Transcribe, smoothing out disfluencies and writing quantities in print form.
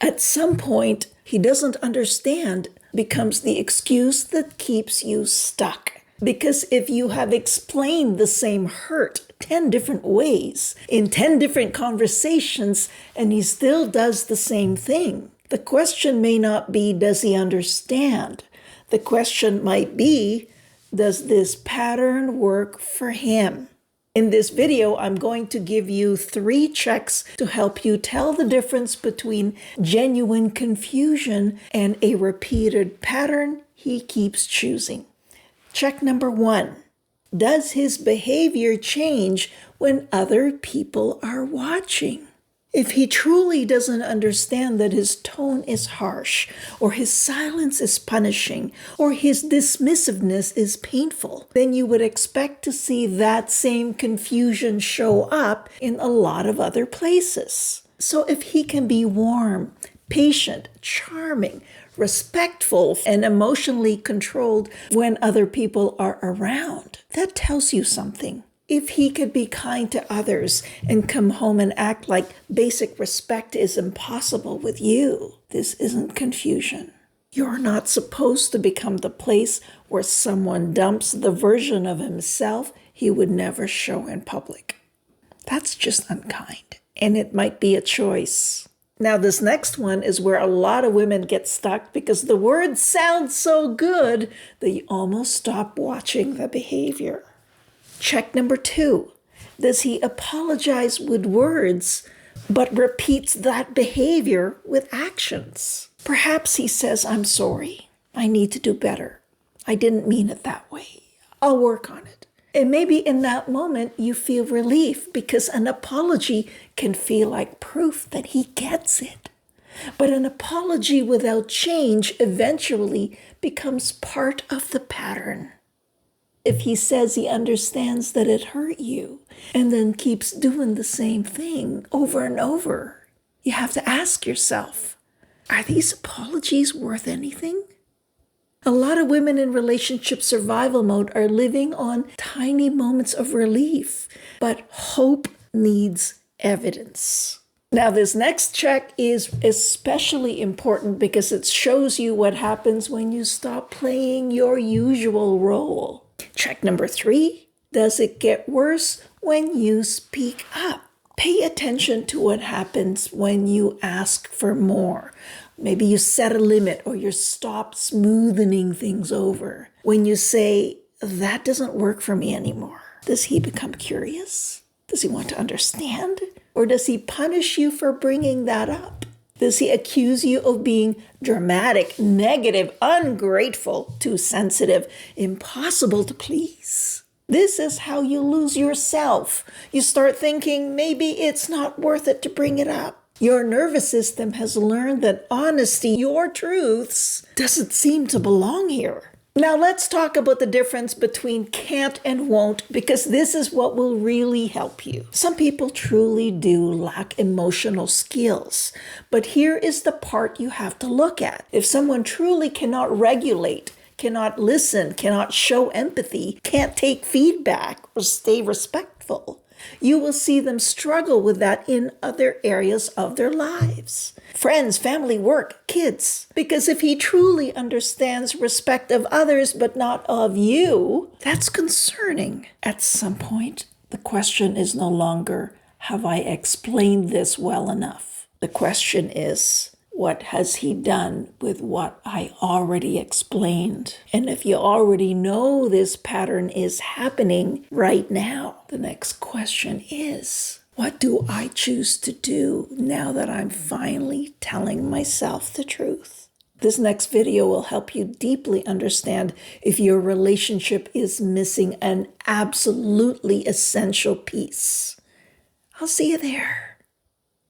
At some point, he doesn't understand becomes the excuse that keeps you stuck. Because if you have explained the same hurt 10 different ways in 10 different conversations and he still does the same thing, the question may not be, does he understand? The question might be, does this pattern work for him? In this video, I'm going to give you 3 checks to help you tell the difference between genuine confusion and a repeated pattern he keeps choosing. Check number 1. Does his behavior change when other people are watching? If he truly doesn't understand that his tone is harsh, or his silence is punishing, or his dismissiveness is painful, then you would expect to see that same confusion show up in a lot of other places. So if he can be warm, patient, charming, respectful, and emotionally controlled when other people are around, that tells you something. If he could be kind to others and come home and act like basic respect is impossible with you, this isn't confusion. You're not supposed to become the place where someone dumps the version of himself he would never show in public. That's just unkind, and it might be a choice. Now, this next one is where a lot of women get stuck because the words sound so good that you almost stop watching the behavior. Check number 2. Does he apologize with words but repeats that behavior with actions? Perhaps he says, I'm sorry. I need to do better. I didn't mean it that way. I'll work on it. And maybe in that moment you feel relief because an apology can feel like proof that he gets it. But an apology without change eventually becomes part of the pattern. If he says he understands that it hurt you and then keeps doing the same thing over and over, you have to ask yourself, are these apologies worth anything? A lot of women in relationship survival mode are living on tiny moments of relief, but hope needs evidence. Now, this next check is especially important because it shows you what happens when you stop playing your usual role. Check number 3. Does it get worse when you speak up? Pay attention to what happens when you ask for more. Maybe you set a limit or you stop smoothing things over. When you say, that doesn't work for me anymore, does he become curious? Does he want to understand? Or does he punish you for bringing that up? Does he accuse you of being dramatic, negative, ungrateful, too sensitive, impossible to please? This is how you lose yourself. You start thinking maybe it's not worth it to bring it up. Your nervous system has learned that honesty, your truths, doesn't seem to belong here. Now let's talk about the difference between can't and won't, because this is what will really help you. Some people truly do lack emotional skills, but here is the part you have to look at. If someone truly cannot regulate, cannot listen, cannot show empathy, can't take feedback, or stay respectful, you will see them struggle with that in other areas of their lives. Friends, family, work, kids. Because if he truly understands respect of others but not of you, that's concerning. At some point, the question is no longer, have I explained this well enough? The question is, what has he done with what I already explained? And if you already know this pattern is happening right now, the next question is, what do I choose to do now that I'm finally telling myself the truth? This next video will help you deeply understand if your relationship is missing an absolutely essential piece. I'll see you there.